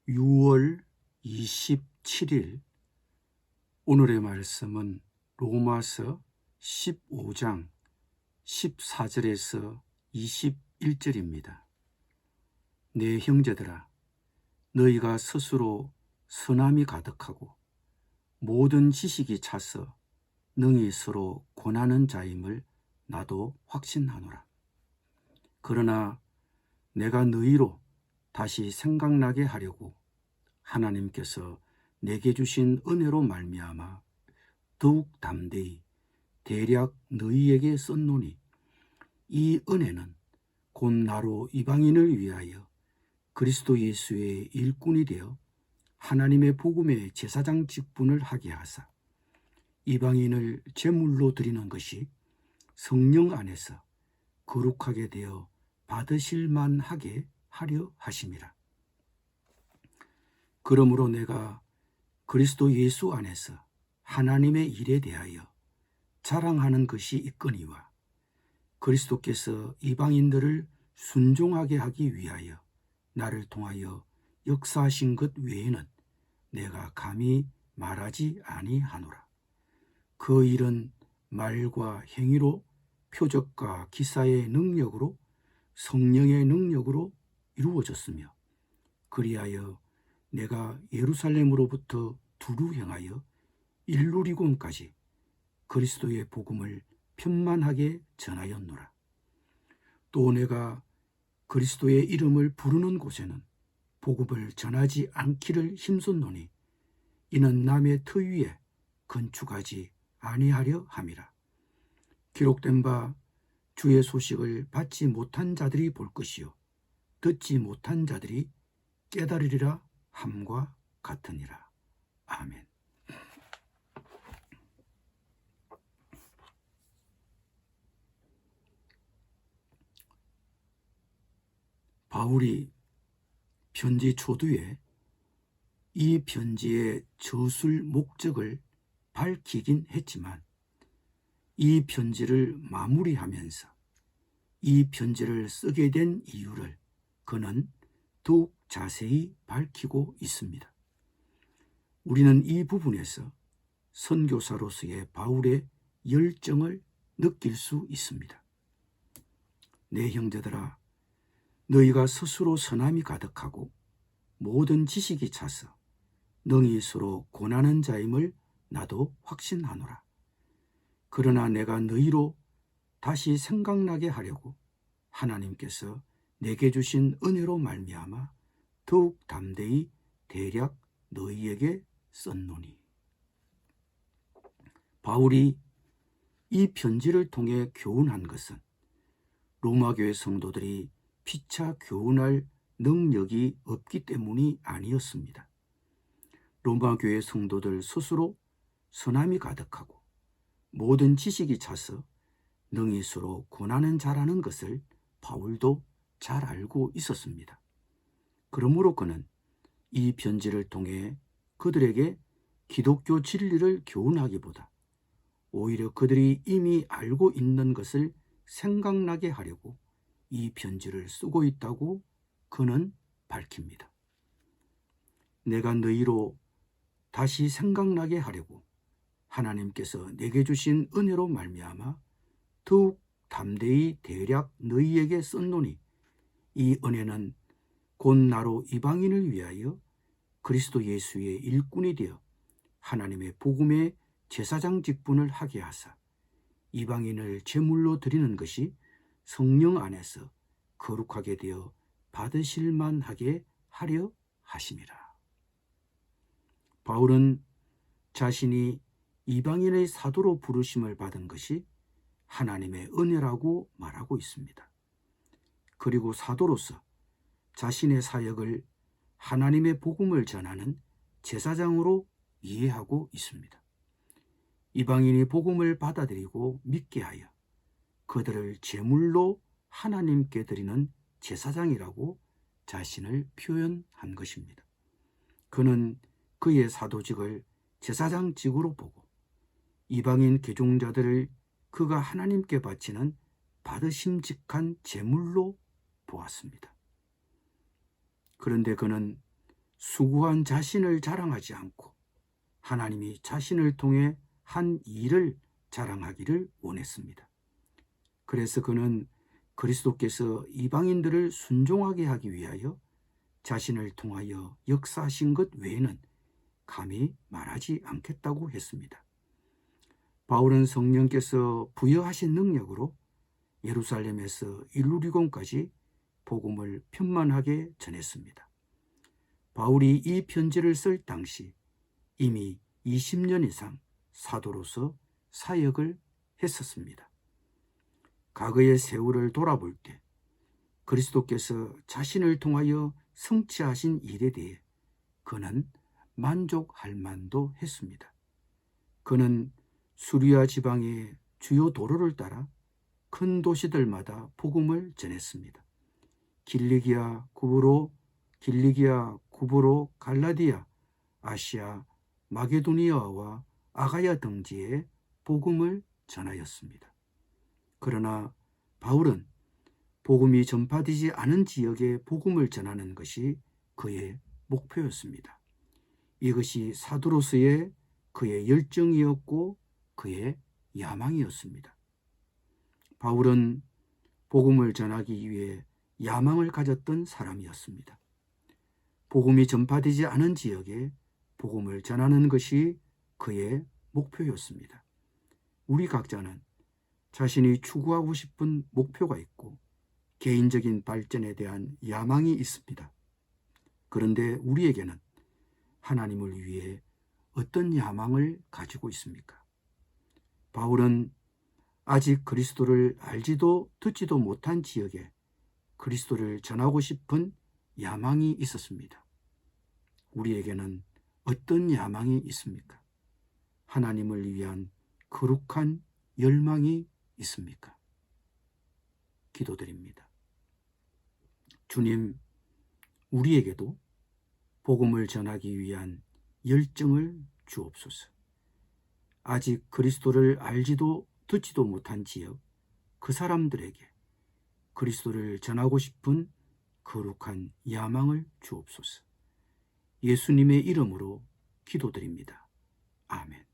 6월 27일 오늘의 말씀은 로마서 15장 14절에서 21절입니다. 내 형제들아, 너희가 스스로 선함이 가득하고 모든 지식이 차서 능히 서로 권하는 자임을 나도 확신하노라. 그러나 내가 너희로 다시 생각나게 하려고 하나님께서 내게 주신 은혜로 말미암아 더욱 담대히 대략 너희에게 썼노니, 이 은혜는 곧 나로 이방인을 위하여 그리스도 예수의 일꾼이 되어 하나님의 복음의 제사장 직분을 하게 하사 이방인을 제물로 드리는 것이 성령 안에서 거룩하게 되어 받으실 만하게 하려 하심이라. 그러므로 내가 그리스도 예수 안에서 하나님의 일에 대하여 자랑하는 것이 있거니와, 그리스도께서 이방인들을 순종하게 하기 위하여 나를 통하여 역사하신 것 외에는 내가 감히 말하지 아니하노라. 그 일은 말과 행위로, 표적과 기사의 능력으로, 성령의 능력으로 이루어졌으며, 그리하여 내가 예루살렘으로부터 두루 향하여 일루리곤까지 그리스도의 복음을 편만하게 전하였노라. 또 내가 그리스도의 이름을 부르는 곳에는 복음을 전하지 않기를 힘썼노니, 이는 남의 터 위에 건축하지 아니하려 함이라. 기록된 바 주의 소식을 받지 못한 자들이 볼 것이요 듣지 못한 자들이 깨달으리라 함과 같으니라. 아멘. 바울이 편지 초두에 이 편지의 저술 목적을 밝히긴 했지만, 이 편지를 마무리하면서 이 편지를 쓰게 된 이유를 그는 더욱 자세히 밝히고 있습니다. 우리는 이 부분에서 선교사로서의 바울의 열정을 느낄 수 있습니다. 내 형제들아, 너희가 스스로 선함이 가득하고 모든 지식이 차서 능히 서로 권하는 자임을 나도 확신하노라. 그러나 내가 너희로 다시 생각나게 하려고 하나님께서 내게 주신 은혜로 말미암아 더욱 담대히 대략 너희에게 썼노니. 바울이 이 편지를 통해 교훈한 것은 로마교회 성도들이 피차 교훈할 능력이 없기 때문이 아니었습니다. 로마교회 성도들 스스로 선함이 가득하고 모든 지식이 차서 능히 서로 권하는 자라는 것을 바울도 잘 알고 있었습니다. 그러므로 그는 이 편지를 통해 그들에게 기독교 진리를 교훈하기보다 오히려 그들이 이미 알고 있는 것을 생각나게 하려고 이 편지를 쓰고 있다고 그는 밝힙니다. 내가 너희로 다시 생각나게 하려고 하나님께서 내게 주신 은혜로 말미암아 더욱 담대히 대략 너희에게 썼노니, 이 은혜는 곧 나로 이방인을 위하여 그리스도 예수의 일꾼이 되어 하나님의 복음의 제사장 직분을 하게 하사 이방인을 제물로 드리는 것이 성령 안에서 거룩하게 되어 받으실 만하게 하려 하심이라. 바울은 자신이 이방인의 사도로 부르심을 받은 것이 하나님의 은혜라고 말하고 있습니다. 그리고 사도로서 자신의 사역을 하나님의 복음을 전하는 제사장으로 이해하고 있습니다. 이방인이 복음을 받아들이고 믿게 하여 그들을 제물로 하나님께 드리는 제사장이라고 자신을 표현한 것입니다. 그는 그의 사도직을 제사장직으로 보고 이방인 개종자들을 그가 하나님께 바치는 받으심직한 제물로 보았습니다. 그런데 그는 수고한 자신을 자랑하지 않고 하나님이 자신을 통해 한 일을 자랑하기를 원했습니다. 그래서 그는 그리스도께서 이방인들을 순종하게 하기 위하여 자신을 통하여 역사하신 것 외에는 감히 말하지 않겠다고 했습니다. 바울은 성령께서 부여하신 능력으로 예루살렘에서 일루리곤까지 복음을 편만하게 전했습니다. 바울이 이 편지를 쓸 당시 이미 20년 이상 사도로서 사역을 했었습니다. 과거의 세월을 돌아볼 때 그리스도께서 자신을 통하여 성취하신 일에 대해 그는 만족할 만도 했습니다. 그는 수리아 지방의 주요 도로를 따라 큰 도시들마다 복음을 전했습니다. 길리기아, 구브로, 갈라디아, 아시아, 마게도니아와 아가야 등지에 복음을 전하였습니다. 그러나 바울은 복음이 전파되지 않은 지역에 복음을 전하는 것이 그의 목표였습니다. 이것이 사도로서의 그의 열정이었고 그의 야망이었습니다. 바울은 복음을 전하기 위해 야망을 가졌던 사람이었습니다. 복음이 전파되지 않은 지역에 복음을 전하는 것이 그의 목표였습니다. 우리 각자는 자신이 추구하고 싶은 목표가 있고 개인적인 발전에 대한 야망이 있습니다. 그런데 우리에게는 하나님을 위해 어떤 야망을 가지고 있습니까? 바울은 아직 그리스도를 알지도 듣지도 못한 지역에 그리스도를 전하고 싶은 야망이 있었습니다. 우리에게는 어떤 야망이 있습니까? 하나님을 위한 거룩한 열망이 있습니까? 기도드립니다. 주님, 우리에게도 복음을 전하기 위한 열정을 주옵소서. 아직 그리스도를 알지도 듣지도 못한 지역, 그 사람들에게 그리스도를 전하고 싶은 거룩한 야망을 주옵소서. 예수님의 이름으로 기도드립니다. 아멘.